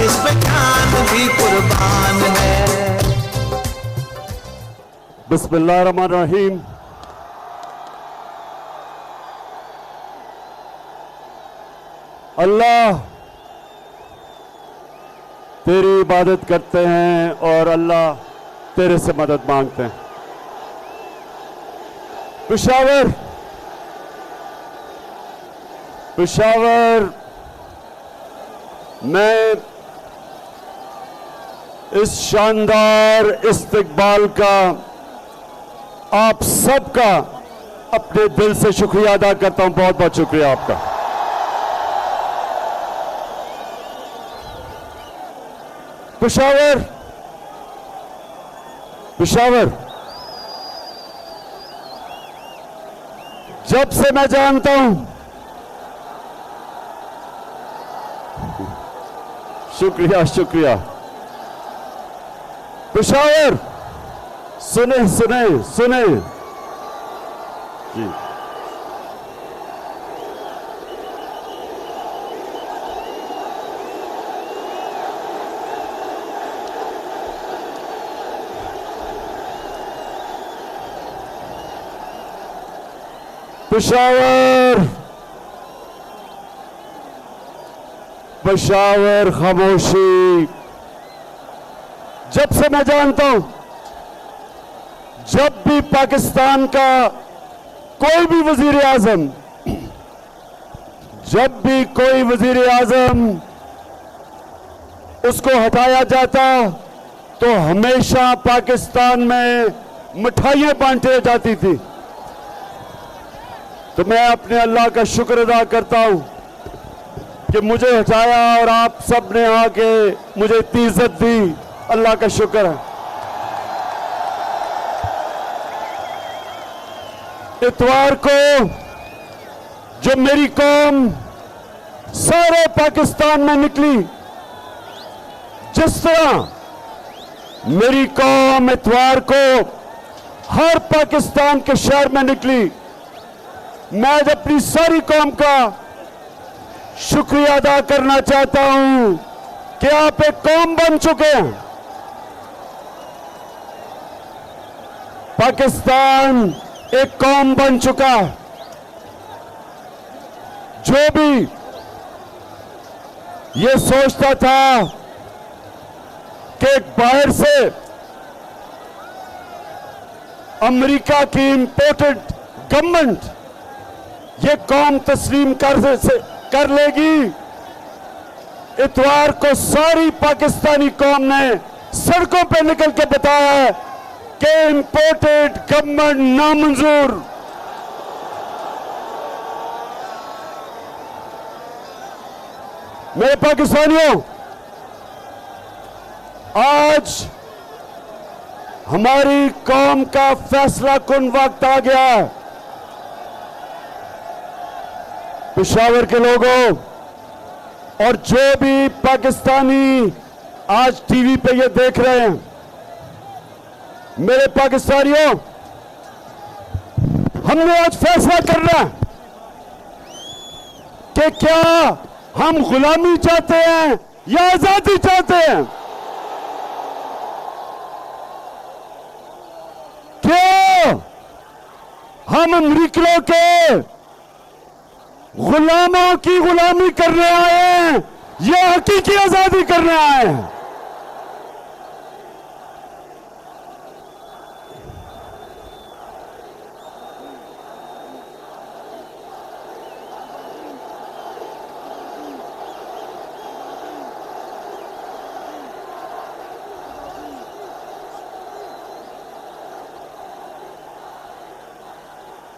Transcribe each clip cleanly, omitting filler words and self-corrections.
जिस पे चांद भी कुर्बान है। बिस्मिल्लाहिर्रहमानिर्रहीम। अल्लाह तेरी इबादत करते हैं और अल्लाह तेरे से मदद मांगते हैं। पेशावर मैं इस शानदार इस्तकबाल का आप सबका अपने दिल से शुक्रिया अदा करता हूं। बहुत बहुत शुक्रिया आपका। पेशावर जब से मैं जानता हूं, शुक्रिया। पेशावर सुने जी। पेशावर खामोशी। जब से मैं जानता हूं, जब भी पाकिस्तान का कोई भी वजीर आजम, जब भी कोई वजीर आजम उसको हटाया जाता तो हमेशा पाकिस्तान में मिठाइयां बांटी जाती थी। तो मैं अपने अल्लाह का शुक्र अदा करता हूं कि मुझे हटाया और आप सब ने आके मुझे इतनी इज्जत दी। अल्लाह का शुक्र है। इतवार को जो मेरी कौम सारे पाकिस्तान में निकली, जिस तरह मेरी कौम इतवार को हर पाकिस्तान के शहर में निकली, मैं आज अपनी सारी कौम का शुक्रिया अदा करना चाहता हूं कि आप एक कौम बन चुके हैं। पाकिस्तान एक कौम बन चुका है। जो भी ये सोचता था कि बाहर से अमेरिका की इंपोर्टेड गवर्नमेंट ये कौम तस्लीम कर लेगी, इतवार को सारी पाकिस्तानी कौम ने सड़कों पे निकल के बताया है कि इंपोर्टेड गवर्नमेंट नामंजूर। मेरे पाकिस्तानियों, आज हमारी कौम का फैसला कुन वक्त आ गया है। पेशावर के लोगों और जो भी पाकिस्तानी आज टीवी पे ये देख रहे हैं, मेरे पाकिस्तानियों, हमने आज फैसला करना है कि क्या हम गुलामी चाहते हैं या आजादी चाहते हैं। क्यों हम अमरीकियों के गुलामों की गुलामी करने आए हैं या हकीकी आजादी करने आए हैं।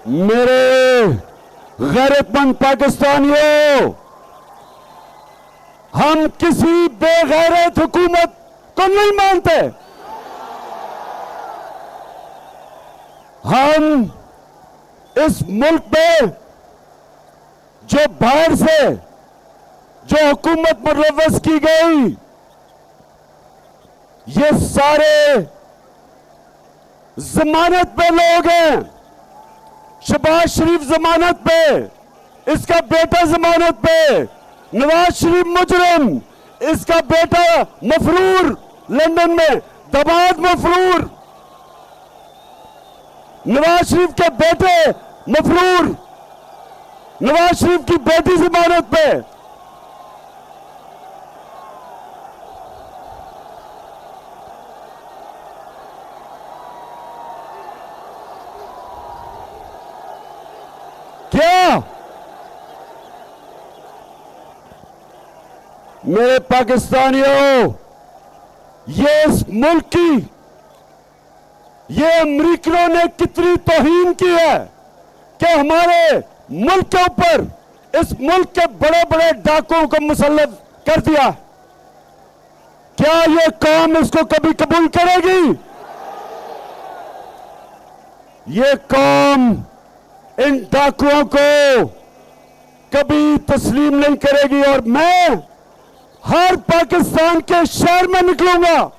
मेरे गैरतमंद पाकिस्तानियों, हम किसी बेगैरत हुकूमत को नहीं मानते। हम इस मुल्क में जो बाहर से जो हुकूमत मुलव्वस की गई, ये सारे जमानत पे लोग हैं। शहबाज शरीफ जमानत पे, इसका बेटा जमानत पे, नवाज शरीफ मुजरिम, इसका बेटा मफरूर लंदन में, दामाद मफरूर, नवाज शरीफ के बेटे मफरूर, नवाज शरीफ की बेटी जमानत पे। क्या मेरे पाकिस्तानियों, ये इस मुल्क की, ये अमरीकियों ने कितनी तौहीन की है कि हमारे मुल्क के ऊपर, इस मुल्क के बड़े बड़े डाकुओं को मुसल्लत कर दिया। क्या ये कौम इसको कभी कबूल करेगी? ये कौम इन डाकुओं को कभी तस्लीम नहीं करेगी। और मैं हर पाकिस्तान के शहर में निकलूंगा,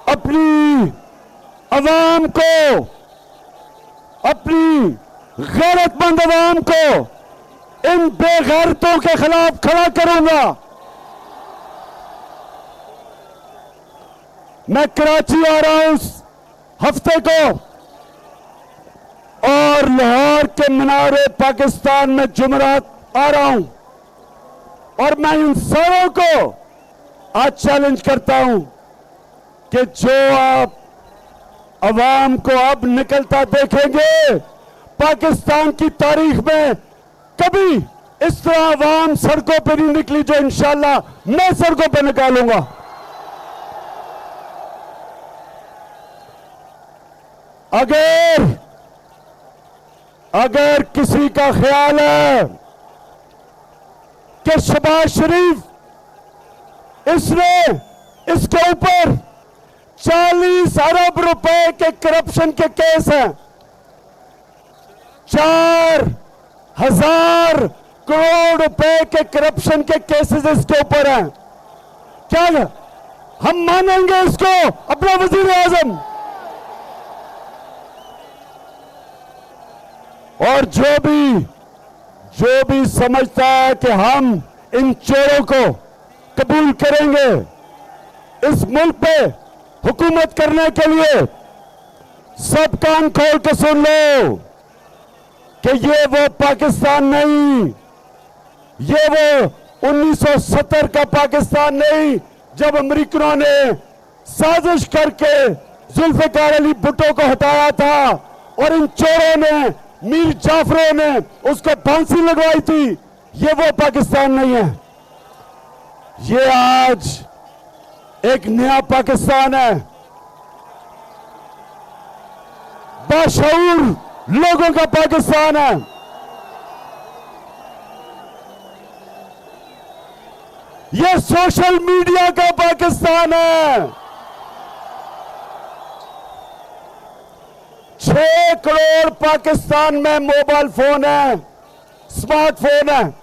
अपनी अवाम को, अपनी गैरतमंद अवाम को इन बेगैरतों के खिलाफ खड़ा करूंगा। मैं कराची आ रहा हूं इस हफ्ते को और लाहौर के मीनारे पाकिस्तान में जुमेरात आ रहा हूं, और मैं इन सारों को आज चैलेंज करता हूं कि जो आप अवाम को अब निकलता देखेंगे, पाकिस्तान की तारीख में कभी इस तरह अवाम सड़कों पर नहीं निकली जो इंशाल्लाह मैं सड़कों पर निकालूंगा। अगर किसी का ख्याल है कि शहबाज शरीफ, इसके ऊपर 40 अरब रुपए के करप्शन के केस हैं, 4,000 करोड़ रुपए के करप्शन के केसेस इसके ऊपर हैं, क्या हम मानेंगे इसको अपना वजीर आजम? और जो भी समझता है कि हम इन चोरों को कबूल करेंगे इस मुल्क पे हुकूमत करने के लिए, सब कान खोल के सुन लो कि ये वो पाकिस्तान नहीं, ये वो 1970 का पाकिस्तान नहीं जब अमरीकियों ने साजिश करके जुल्फिकार अली भुट्टो को हटाया था और इन चोरों ने, मीर जाफरों ने उसको फांसी लगवाई थी। ये वो पाकिस्तान नहीं है। ये आज एक नया पाकिस्तान है, बाशऊर लोगों का पाकिस्तान है। ये सोशल मीडिया का पाकिस्तान है। 6 करोड़ पाकिस्तान में मोबाइल फोन है, स्मार्टफोन है,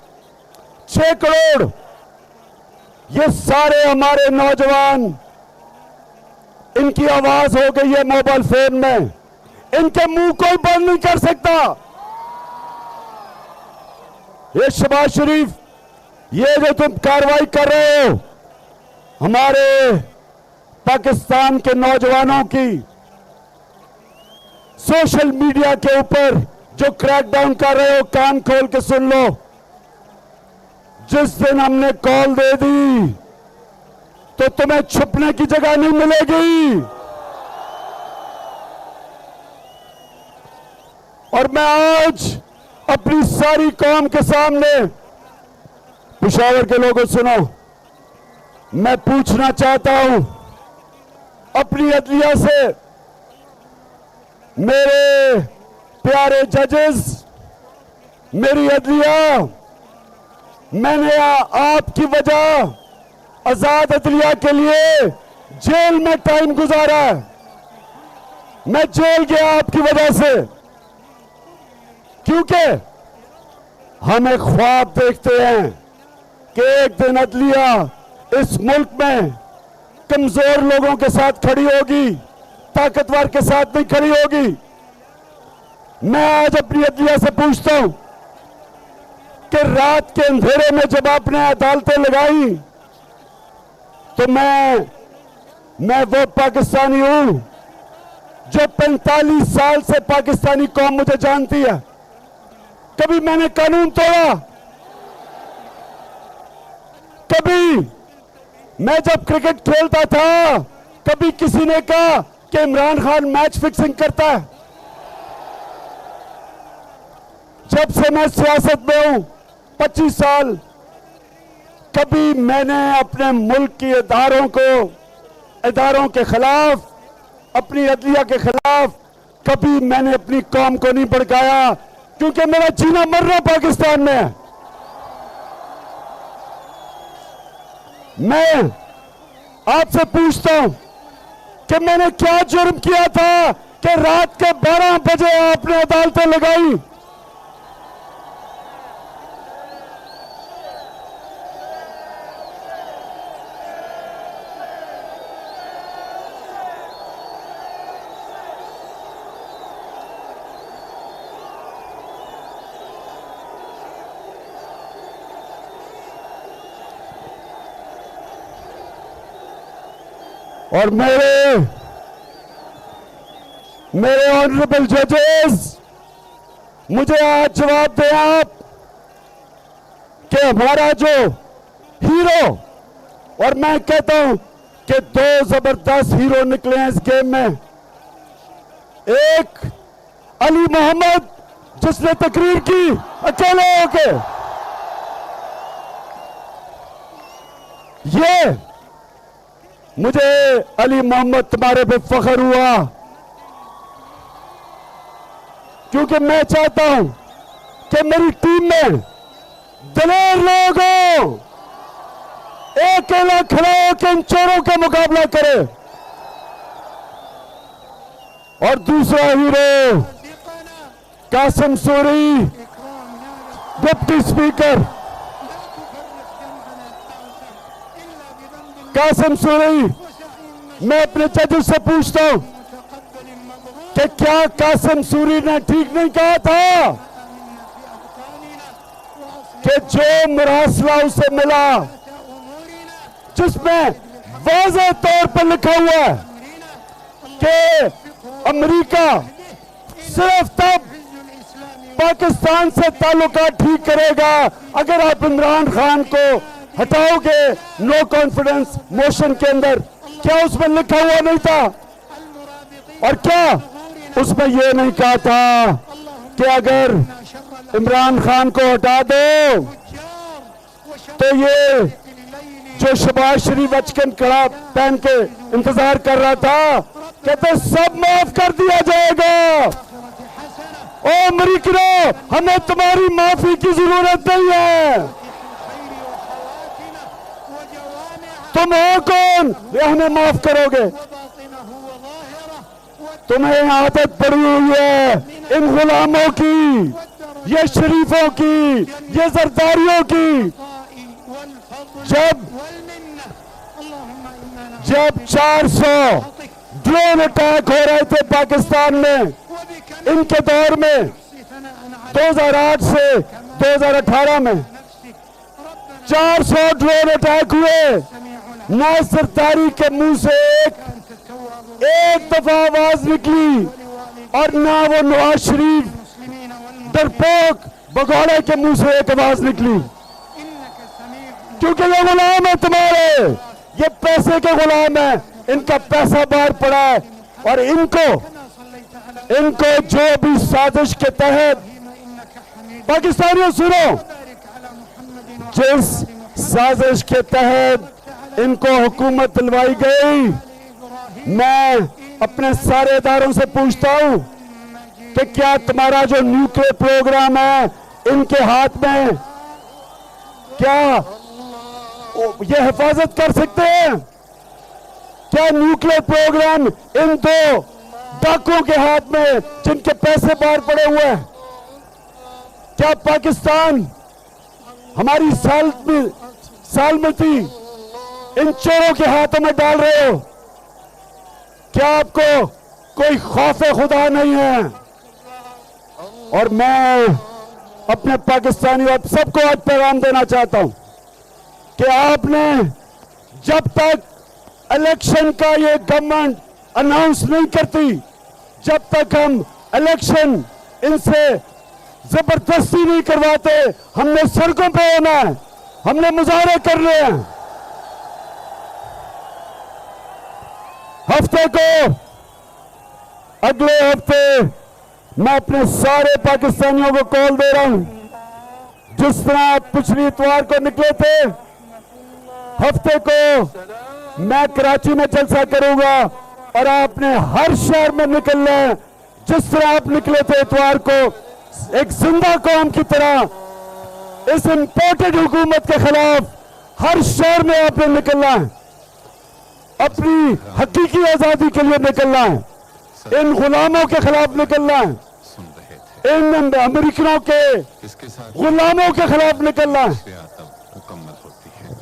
6 करोड़। ये सारे हमारे नौजवान, इनकी आवाज हो गई है मोबाइल फोन में, इनके मुंह कोई बंद नहीं कर सकता। ये शहबाज शरीफ, ये जो तुम कार्रवाई कर रहे हो हमारे पाकिस्तान के नौजवानों की, सोशल मीडिया के ऊपर जो क्रैकडाउन कर रहे हो, कान खोल के सुन लो। जिस दिन हमने कॉल दे दी तो तुम्हें छुपने की जगह नहीं मिलेगी। और मैं आज अपनी सारी कौम के सामने, पेशावर के लोगों सुनो, मैं पूछना चाहता हूं अपनी अदलिया से, मेरे प्यारे जजेस, मेरी अदलिया, मैंने आपकी वजह आजाद अदलिया के लिए जेल में टाइम गुजारा है। मैं जेल गया आपकी वजह से, क्योंकि हम एक ख्वाब देखते हैं कि एक दिन अदलिया इस मुल्क में कमजोर लोगों के साथ खड़ी होगी, ताकतवर के साथ नहीं खड़ी होगी। मैं आज अपनी अदलिया से पूछता हूं कि रात के अंधेरे में जब आपने अदालतें लगाई तो मैं वो पाकिस्तानी हूं जो 45 साल से पाकिस्तानी कौम मुझे जानती है। कभी मैंने कानून तोड़ा? कभी मैं जब क्रिकेट खेलता था कभी किसी ने कहा कि इमरान खान मैच फिक्सिंग करता है? जब से मैं सियासत में हूं 25 साल, कभी मैंने अपने मुल्क के इदारों के खिलाफ, अपनी अदलिया के खिलाफ कभी मैंने अपनी कौम को नहीं भड़काया, क्योंकि मेरा जीना मरना पाकिस्तान में है। मैं आपसे पूछता हूं कि मैंने क्या जुर्म किया था कि रात के 12 बजे आपने अदालतें लगाई? और मेरे ऑनरेबल जजेस, मुझे आज जवाब दें आप कि हमारा जो हीरो, और मैं कहता हूं कि 2 जबरदस्त हीरो निकले हैं इस गेम में। एक अली मोहम्मद जिसने तकरीर की अकेले होके, ये मुझे अली मोहम्मद तुम्हारे पे फख्र हुआ, क्योंकि मैं चाहता हूं कि मेरी टीम में दलेर लोग हो, अकेला खड़ा होकर इन चोरों का मुकाबला करे। और दूसरा hero Qasim Suri, deputy speaker Qasim Suri. मैं अपने जजेस से पूछता हूं कि क्या कासिम सूरी ने ठीक नहीं कहा था कि जो मरासला उसे मिला, जिसमें वाज़ेह तौर पर लिखा हुआ है कि अमेरिका सिर्फ तब पाकिस्तान से ताल्लुकात ठीक करेगा अगर आप इमरान खान को हटाओगे नो कॉन्फिडेंस मोशन के अंदर। क्या उसमें लिखा हुआ नहीं था? और क्या उसमें यह नहीं कहा था कि अगर इमरान खान को हटा दो तो ये जो शहबाज शरीफ अचकन कड़ा पहन के इंतजार कर रहा था, कहते सब माफ कर दिया जाएगा। ओ अमेरिकनों, हमें तुम्हारी माफी की जरूरत नहीं है। तुम हो कौन ये हमें माफ करोगे? तुम्हें आदत पड़ी हुई है इन गुलामों की, ये शरीफों की, ये जरदारियों की। जब 400 ड्रोन अटैक हो रहे थे पाकिस्तान में, इनके दौर में 2008 से 2018 में 400 ड्रोन अटैक हुए। नवाज सरदारी के मुंह से एक दफा आवाज निकली, और ना वो नवाज शरीफ डरपोक भगौड़े के मुंह से एक आवाज निकली, क्योंकि ये गुलाम है तुम्हारे, ये पैसे के गुलाम है, इनका पैसा बाहर पड़ा है। और इनको जो भी साजिश के तहत, पाकिस्तानियों सुनो, जिस साजिश के तहत इनको हुकूमत दिलवाई गई, मैं अपने सारे इदारों से पूछता हूं कि क्या तुम्हारा जो न्यूक्लियर प्रोग्राम है इनके हाथ में, क्या ये हिफाजत कर सकते हैं? क्या न्यूक्लियर प्रोग्राम इन 2 डाकुओं के हाथ में जिनके पैसे बाहर पड़े हुए हैं? क्या पाकिस्तान हमारी सालमती इन चोरों के हाथों में डाल रहे हो? क्या आपको कोई खौफ खुदा नहीं है? और मैं अपने पाकिस्तानियों आप सबको आज पैगाम देना चाहता हूं कि आपने जब तक इलेक्शन का ये गवर्नमेंट अनाउंस नहीं करती, जब तक हम इलेक्शन इनसे जबरदस्ती नहीं करवाते, हमने सड़कों पे होना है, हमने मुजाहरे करने हैं। हफ्ते को, अगले हफ्ते मैं अपने सारे पाकिस्तानियों को कॉल दे रहा हूं, जिस तरह आप पिछली इतवार को निकले थे, हफ्ते को मैं कराची में जलसा करूंगा और आपने हर शहर में निकलना है। जिस तरह आप निकले थे इतवार को, एक जिंदा कौम की तरह इस इंपोर्टेड हुकूमत के खिलाफ हर शहर में आपने निकलना है, अपनी हकीकी आजादी के लिए निकलना है, इन गुलामों के खिलाफ निकलना है, इन अमेरिकनों के गुलामों के खिलाफ निकलना है।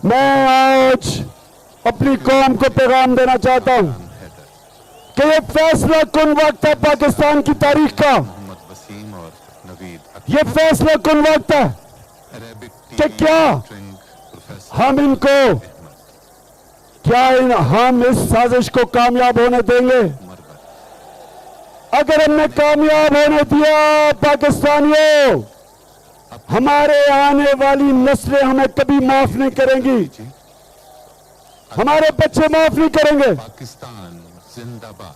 मैं आज अपनी कौम को पैगाम देना चाहता हूं कि ये फैसला कुन वक्त है पाकिस्तान की तारीख का, ये फैसला कुन वक्त है कि क्या हम इनको, हम इस साजिश को कामयाब होने देंगे? अगर हमने कामयाब होने दिया पाकिस्तानियों, हमारे आने वाली नस्लें हमें कभी माफ नहीं करेंगी, हमारे बच्चे माफ नहीं करेंगे। पाकिस्तान जिंदाबाद।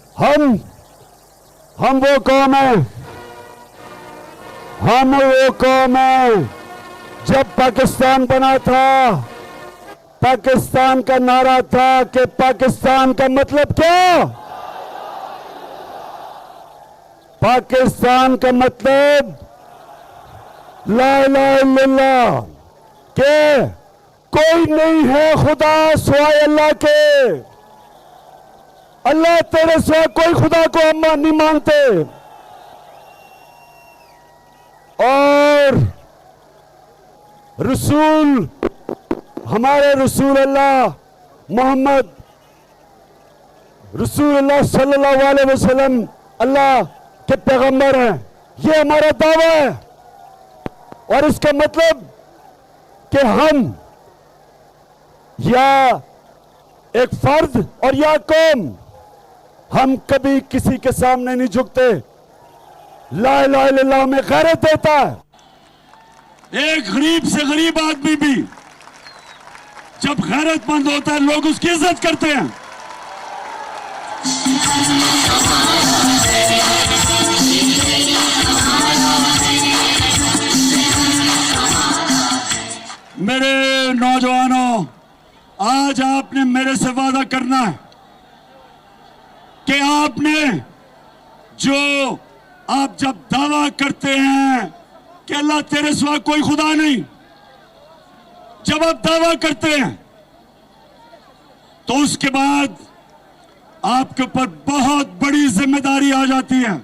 हम वो कौम है, हम वो कौम है, जब पाकिस्तान बना था, पाकिस्तान का नारा था कि पाकिस्तान का मतलब क्या? पाकिस्तान का मतलब ला इलाहा इल्लल्लाह, के कोई नहीं है खुदा सिवाय अल्लाह के, अल्लाह तेरे सिवा कोई खुदा को हम नहीं मानते। और रसूल, हमारे रसूल अल्लाह मोहम्मद रसूल अल्लाह सल्लल्लाहु अलैहि वसल्लम अल्लाह के पैगंबर हैं, ये हमारा दावा है। और इसका मतलब कि हम या एक फर्द और या कौम, हम कभी किसी के सामने नहीं झुकते। ला इलाहा इल्लल्लाह में गैरत देता है। एक गरीब से गरीब आदमी भी जब गैरतमंद होता है, लोग उसकी इज्जत करते हैं। मेरे नौजवानों, आज आपने मेरे से वादा करना है कि आपने जो आप जब दावा करते हैं कि अल्लाह तेरे सिवा कोई खुदा नहीं, जब आप दावा करते हैं तो उसके बाद आपके ऊपर बहुत बड़ी जिम्मेदारी आ जाती है।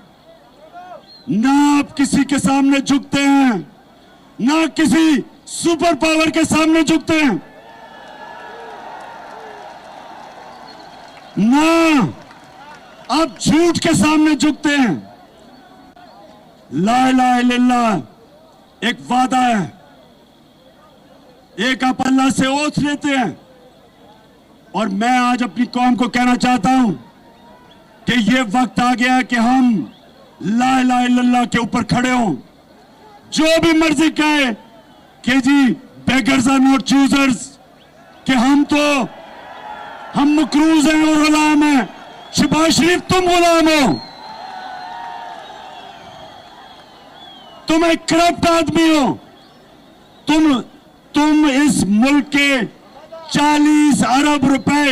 ना आप किसी के सामने झुकते हैं, ना किसी सुपर पावर के सामने झुकते हैं, ना आप झूठ के सामने झुकते हैं। ला इलाहा इल्लल्लाह एक वादा है, एक आप अल्लाह से ओथ लेते हैं। और मैं आज अपनी कौम को कहना चाहता हूं कि ये वक्त आ गया है कि हम ला इलाहा इल्लल्लाह के ऊपर खड़े हों। जो भी मर्जी कहे कि जी बेगर्स आर नॉट चूजर्स, कि हम मकरूज हैं और गुलाम हैं। शहबाज शरीफ, तुम गुलाम हो, तुम एक करप्ट आदमी हो, तुम इस मुल्क के 40 अरब रुपए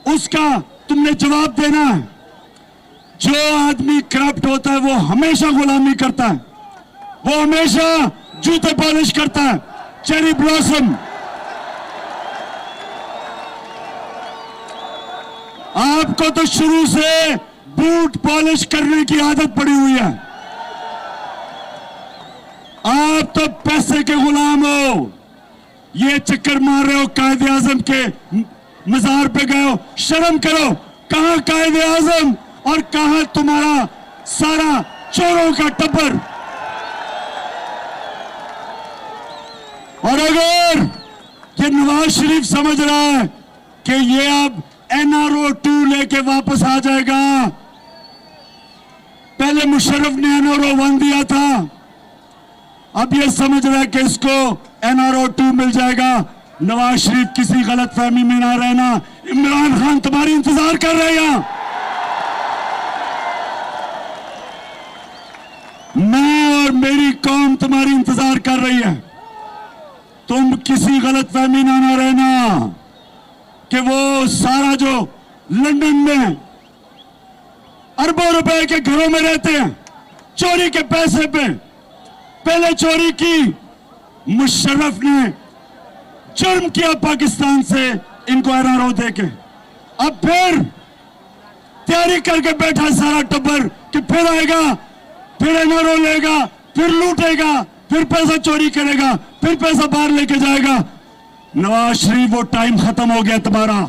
उसका तुमने जवाब देना है। जो आदमी करप्ट होता है वो हमेशा गुलामी करता है, वो हमेशा जूते पॉलिश करता है। चेरी ब्लॉसम, आपको तो शुरू से बूट पॉलिश करने की आदत पड़ी हुई है। आप तो पैसे के गुलाम हो, ये चक्कर मार रहे हो, कायदे आजम के मजार पे गए हो। शर्म करो, कहां कायदे आजम और कहां तुम्हारा सारा चोरों का टब्बर। और अगर ये नवाज शरीफ समझ रहा है कि ये अब NRO 2 लेके वापस आ जाएगा, पहले मुशर्रफ ने NRO 1 दिया था, अब ये समझ रहा है कि इसको NRO 2 मिल जाएगा। नवाज शरीफ किसी गलत फहमी में ना रहना, इमरान खान तुम्हारी इंतजार कर रहे हैं यहां। मैं और मेरी कौम तुम्हारी इंतजार कर रही है। तुम किसी गलत फहमी ना रहना कि वो सारा जो लंदन में अरबों रुपए के घरों में रहते हैं चोरी के पैसे पे, पहले चोरी की, मुशर्रफ ने जुर्म किया पाकिस्तान से इनको NRO देके, अब फिर तैयारी करके बैठा सारा टब्बर कि फिर आएगा, फिर NRO लेगा, फिर लूटेगा, फिर पैसा चोरी करेगा, फिर पैसा बाहर लेके जाएगा। नवाज शरीफ वो टाइम खत्म हो गया तुम्हारा।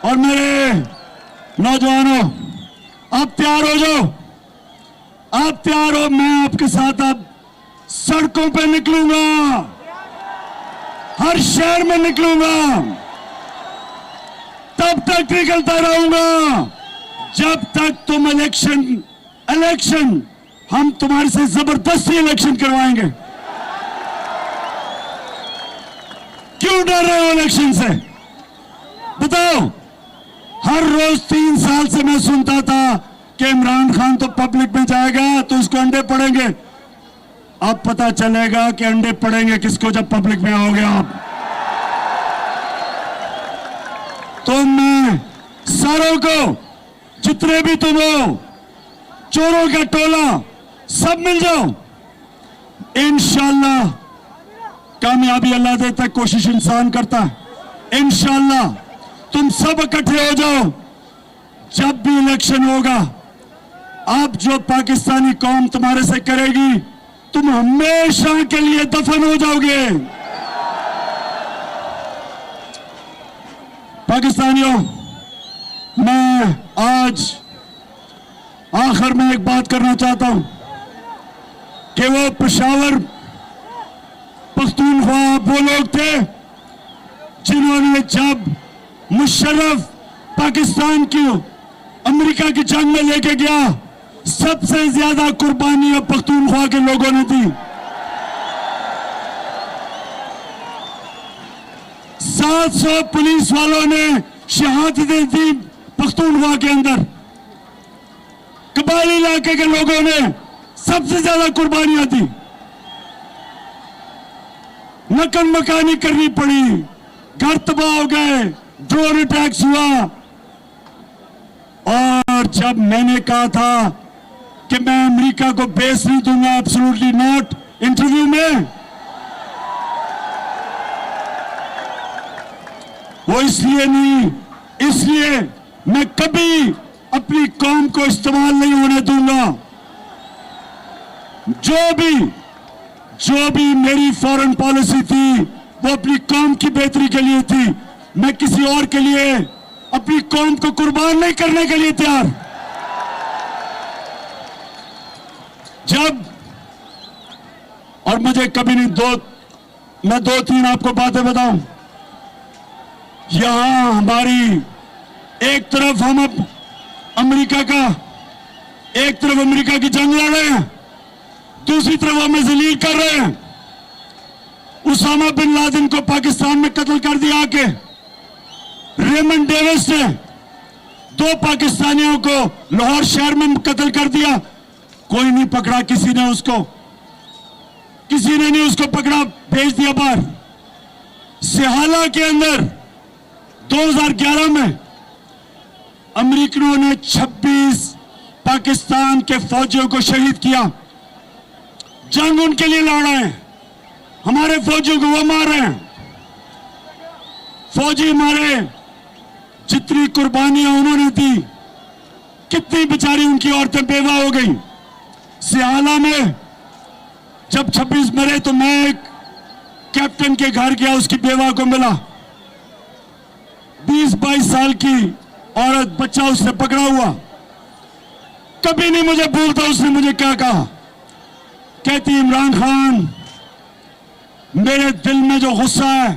और मेरे नौजवानों, आप तैयार हो जाओ, आप तैयार हो, मैं आपके साथ अब सड़कों पे निकलूंगा, हर शहर में निकलूंगा, तब तक निकलता रहूंगा जब तक तुम इलेक्शन हम तुम्हारे से जबरदस्ती इलेक्शन करवाएंगे। क्यों डर रहे हो इलेक्शन से? बताओ। हर रोज 3 साल से मैं सुनता था कि इमरान खान तो पब्लिक में जाएगा तो उसको अंडे पड़ेंगे। अब पता चलेगा कि अंडे पड़ेंगे किसको जब पब्लिक में आओगे आप। तुम सारों को, जितने भी तुम हो, चोरों का टोला, सब मिल जाओ। इंशाअल्लाह कामयाबी अल्लाह देता है, कोशिश इंसान करता है। इंशाअल्लाह तुम सब इकट्ठे हो जाओ। जब भी इलेक्शन होगा, अब जो पाकिस्तानी कौम तुम्हारे से करेगी, तुम हमेशा के लिए दफन हो जाओगे। पाकिस्तानियों, मैं आज आखिर में एक बात करना चाहता हूं कि वो पेशावर पख्तूनख्वा वो लोग थे जिन्होंने जब मुशर्रफ पाकिस्तान की अमेरिका की जंग में लेके गया, सबसे ज्यादा कुर्बानियां पख्तूनख्वा के लोगों ने दी। 700 पुलिस वालों ने शहादतें दी पख्तूनख्वा के अंदर। कबायली इलाके के लोगों ने सबसे ज्यादा कुर्बानियां दी। नकल मकानी करनी पड़ी, घर तबाह हो गए, ड्रोन अटैक्स हुआ। और जब मैंने कहा था कि मैं अमेरिका को बेस नहीं दूंगा, एब्सोल्युटली नॉट, इंटरव्यू में, वो इसलिए नहीं, इसलिए मैं कभी अपनी कौम को इस्तेमाल नहीं होने दूंगा। जो भी मेरी फॉरेन पॉलिसी थी वो अपनी कौम की बेहतरी के लिए थी। मैं किसी और के लिए अपनी कौम को कुर्बान नहीं करने के लिए तैयार। जब और मुझे कभी नहीं, मैं 2-3 आपको बातें बताऊं। यहां हमारी एक तरफ हम अब अमेरिका का, एक तरफ अमेरिका की जंग लड़ रहे हैं, दूसरी तरफ हमें जलील कर रहे हैं। उसामा बिन लादेन को पाकिस्तान में कत्ल कर दिया आके। रेमंड डेविस ने 2 पाकिस्तानियों को लाहौर शहर में कत्ल कर दिया, कोई नहीं पकड़ा, किसी ने नहीं उसको पकड़ा, भेज दिया बाहर। सिहाला के अंदर 2011 में अमेरिकनों ने 26 पाकिस्तान के फौजियों को शहीद किया। जंग उनके लिए लड़ रहे हैं, हमारे फौजियों को वो मार रहे हैं। फौजी हमारे जितनी कुर्बानियां उन्होंने दी, कितनी बेचारी उनकी औरतें बेवा हो गई। सियाला में जब 26 मरे तो मैं एक कैप्टन के घर गया, उसकी बेवा को मिला, 20-22 साल की औरत, बच्चा उसने पकड़ा हुआ। कभी नहीं मुझे भूलता उसने मुझे क्या कहा। कहती, इमरान खान मेरे दिल में जो गुस्सा है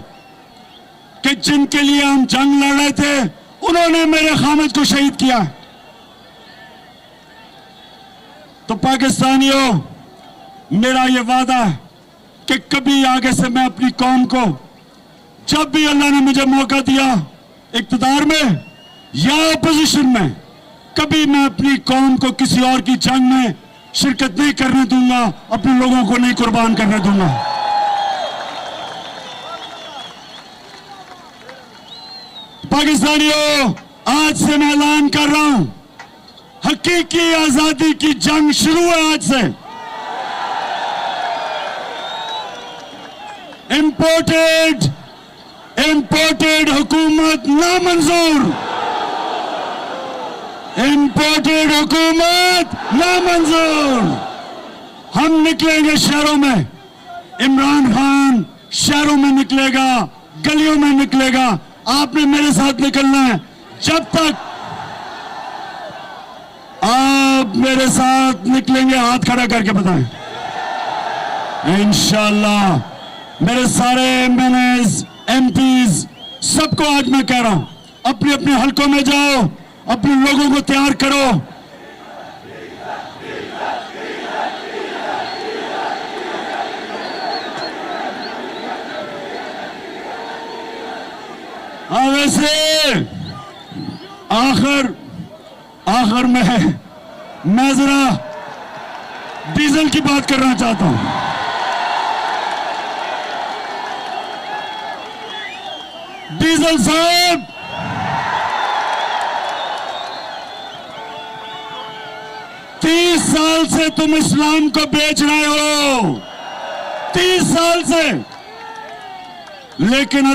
कि जिनके लिए हम जंग लड़ रहे थे उन्होंने मेरे खामिद को शहीद किया। तो पाकिस्तानियों, मेरा ये वादा है कि कभी आगे से मैं अपनी कौम को, जब भी अल्लाह ने मुझे मौका दिया इक्तिदार में या अपोजिशन में, कभी मैं अपनी कौम को किसी और की जंग में शिरकत नहीं करने दूंगा, अपने लोगों को नहीं कुर्बान करने दूंगा। पाकिस्तानियों, आज से मैं ऐलान कर रहा हूं, हकीकी आजादी की जंग शुरू है आज से। इंपोर्टेड हुकूमत नामंजूर, इंपोर्टेड हुकूमत नामंजूर। हम निकलेंगे शहरों में, इमरान खान शहरों में निकलेगा, गलियों में निकलेगा। आपने मेरे साथ निकलना है। जब तक आप मेरे साथ निकलेंगे, हाथ खड़ा करके बताएं। इंशाअल्लाह मेरे सारे एमएनएस, एमपीज, सबको आज मैं कह रहा हूं, अपने अपने हलकों में जाओ, अपने लोगों को तैयार करो। हाँ, वैसे आखिर में मैं जरा डीजल की बात करना चाहता हूं। डीजल साहब, तीस साल से तुम इस्लाम को बेच रहे हो, 30 साल से, लेकिन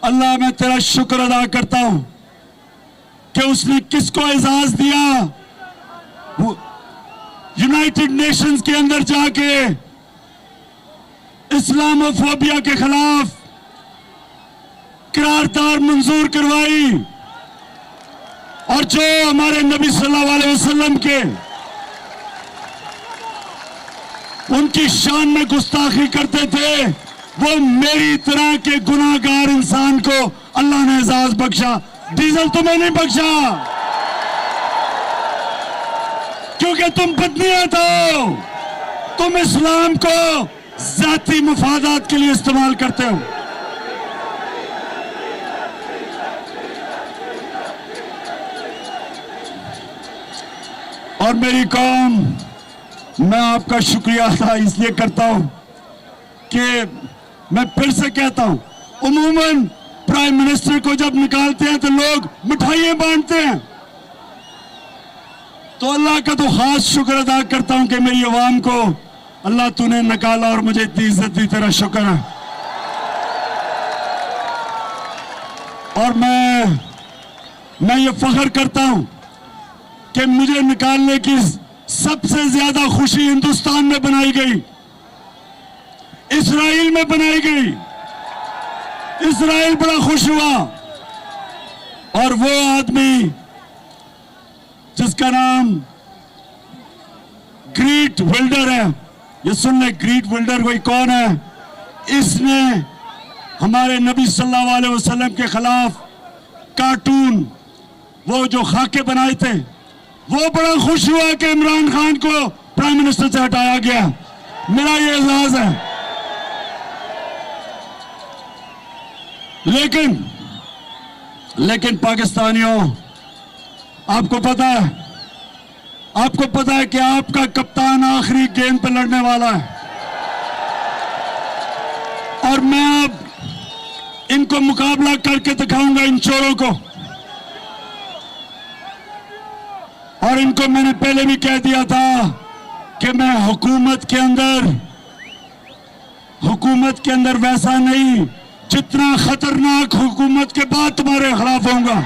अल्लाह मैं तेरा शुक्र अदा करता हूं कि उसने किसको एजाज दिया, यूनाइटेड नेशंस के अंदर जाके इस्लामोफोबिया के खिलाफ करारदाद मंजूर करवाई, और जो हमारे नबी सल्लल्लाहु अलैहि वसल्लम के उनकी शान में गुस्ताखी करते थे, वो मेरी तरह के गुनाहगार इंसान को अल्लाह ने एजाज बख्शा। डीजल तुम्हें नहीं बख्शा, क्योंकि तुम बदनीयत हो, तुम इस्लाम को जाती मुफादात के लिए इस्तेमाल करते हो। और मेरी कौम, मैं आपका शुक्रिया अदा इसलिए करता हूं कि मैं फिर से कहता हूं, उमूमन प्राइम मिनिस्टर को जब निकालते हैं तो लोग मिठाइयां बांटते हैं, तो अल्लाह का तो खास शुक्र अदा करता हूं कि मेरी आवाम को अल्लाह तूने निकाला और मुझे इतनी इज्जत दी, तेरा शुक्र है। और मैं ये फख्र करता हूं कि मुझे निकालने की सबसे ज्यादा खुशी हिंदुस्तान में बनाई गई, इस्राइल में बनाई गई। इस्राइल बड़ा खुश हुआ, और वो आदमी जिसका नाम ग्रीट विल्डर है, ये सुन ले, ग्रीट विल्डर कोई कौन है, इसने हमारे नबी सल्लल्लाहु अलैहि वसल्लम के खिलाफ कार्टून, वो जो खाके बनाए थे, वो बड़ा खुश हुआ कि इमरान खान को प्राइम मिनिस्टर से हटाया गया। मेरा ये एजाज है। लेकिन पाकिस्तानियों, आपको पता है कि आपका कप्तान आखिरी गेंद पे लड़ने वाला है, और मैं अब इनको मुकाबला करके दिखाऊंगा, इन चोरों को। और इनको मैंने पहले भी कह दिया था कि मैं हुकूमत के अंदर वैसा नहीं, जितना खतरनाक हुकूमत के बाद तुम्हारे खिलाफ होऊंगा।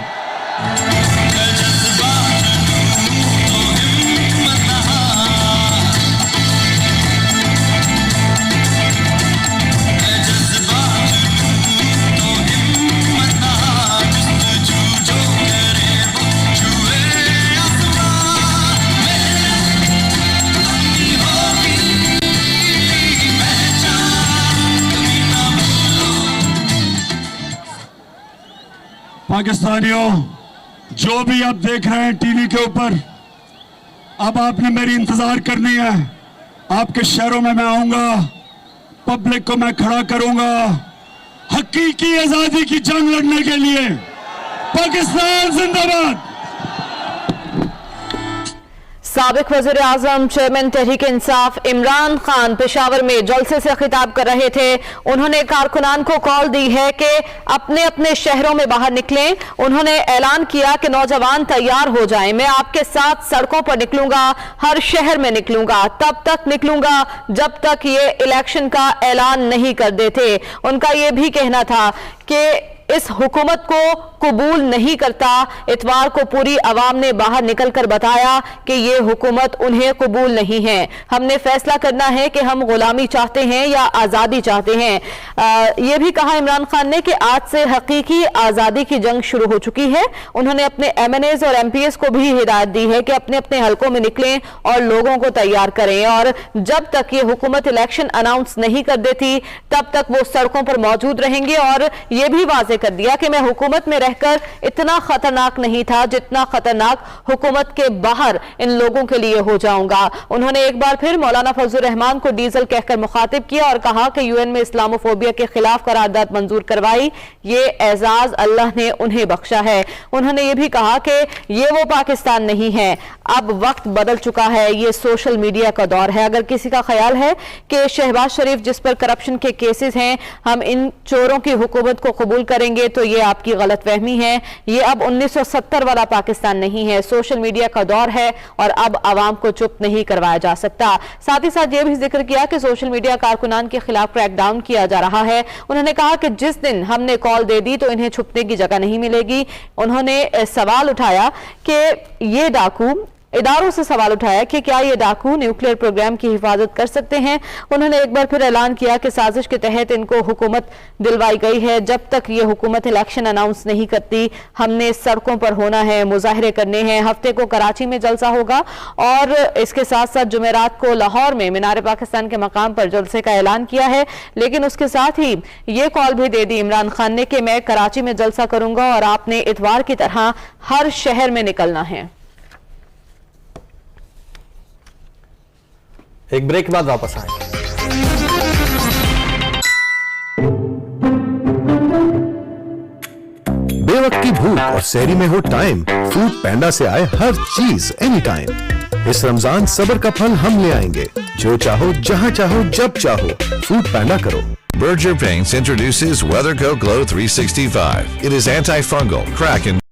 पाकिस्तानियों, जो भी आप देख रहे हैं टीवी के ऊपर, अब आपने मेरी इंतजार करनी है। आपके शहरों में मैं आऊंगा, पब्लिक को मैं खड़ा करूंगा हकीकी आजादी की जंग लड़ने के लिए। पाकिस्तान जिंदाबाद। साबिक वज़ीर आज़म चेयरमैन तहरीक इंसाफ इमरान खान पेशावर में जलसे से खिताब कर रहे थे। उन्होंने कारकुनान को कॉल दी है कि अपने अपने शहरों में बाहर निकलें। उन्होंने ऐलान किया कि नौजवान तैयार हो जाएं, मैं आपके साथ सड़कों पर निकलूंगा, हर शहर में निकलूंगा, तब तक निकलूंगा जब तक ये इलेक्शन का ऐलान नहीं कर देते। उनका यह भी कहना था कि इस हुकूमत को कबूल नहीं करता। इतवार को पूरी अवाम ने बाहर निकलकर बताया कि ये हुकूमत उन्हें कबूल नहीं है। हमने फैसला करना है कि हम गुलामी चाहते हैं या आज़ादी चाहते हैं। ये भी कहा इमरान खान ने कि आज से हकीकी आज़ादी की जंग शुरू हो चुकी है। उन्होंने अपने MNAs और MPs को भी हिदायत दी है कि अपने अपने हलकों में निकलें और लोगों को तैयार करें, और जब तक ये हुकूमत इलेक्शन अनाउंस नहीं कर देती तब तक वो सड़कों पर मौजूद रहेंगे। और ये भी वाज़ेह कर दिया कि मैं हुकूमत में रहकर इतना खतरनाक नहीं था जितना खतरनाक हुकूमत के बाहर इन लोगों के लिए हो जाऊंगा। उन्होंने एक बार फिर मौलाना फजलुर रहमान को डीजल कहकर मुखातिब किया और कहा कि UN में इस्लामोफोबिया के खिलाफ करारदाद मंजूर करवाई, ये एजाज अल्लाह ने उन्हें बख्शा है। उन्होंने ये भी कहा कि ये वो पाकिस्तान नहीं है, अब वक्त बदल चुका है, ये सोशल मीडिया का दौर है। अगर किसी का ख्याल है कि शहबाज शरीफ जिस पर करप्शन के केसेस हैं हम इन चोरों की हुकूमत को कबूल करेंगे तो ये आपकी गलतफहमी है। ये अब 1970 वाला पाकिस्तान नहीं है, सोशल मीडिया का दौर है और अब आवाम को चुप नहीं करवाया जा सकता। साथ ही साथ ये भी जिक्र किया कि सोशल मीडिया कारकुनान के खिलाफ क्रैकडाउन किया जा रहा है। उन्होंने कहा कि जिस दिन हमने कॉल दे दी तो इन्हें छुपने की जगह नहीं मिलेगी। उन्होंने सवाल उठाया कि ये डाकू, इदारों से सवाल उठाया कि क्या ये डाकू न्यूक्लियर प्रोग्राम की हिफाजत कर सकते हैं। उन्होंने एक बार फिर ऐलान किया कि साजिश के तहत इनको हुकूमत दिलवाई गई है। जब तक ये हुकूमत इलेक्शन अनाउंस नहीं करती हमने सड़कों पर होना है, मुजाहरे करने हैं। हफ्ते को कराची में जलसा होगा और इसके साथ साथ जुमेरात को लाहौर में मीनार पाकिस्तान के मकाम पर जलसे का ऐलान किया है। लेकिन उसके साथ ही ये कॉल भी दे दी इमरान खान ने कि मैं कराची में जलसा करूंगा और आपने इतवार की तरह हर शहर में निकलना है। एक ब्रेक के बाद वापस आए। बेवक्त की भूख और सहरी में हो टाइम, फूड पैंडा से आए हर चीज एनी टाइम। इस रमजान सब्र का फल हम ले आएंगे। जो चाहो जहां चाहो जब चाहो फूड पैंडा करो। Berger Paints introduces WeatherCoat Glow 365. It is antifungal, crack and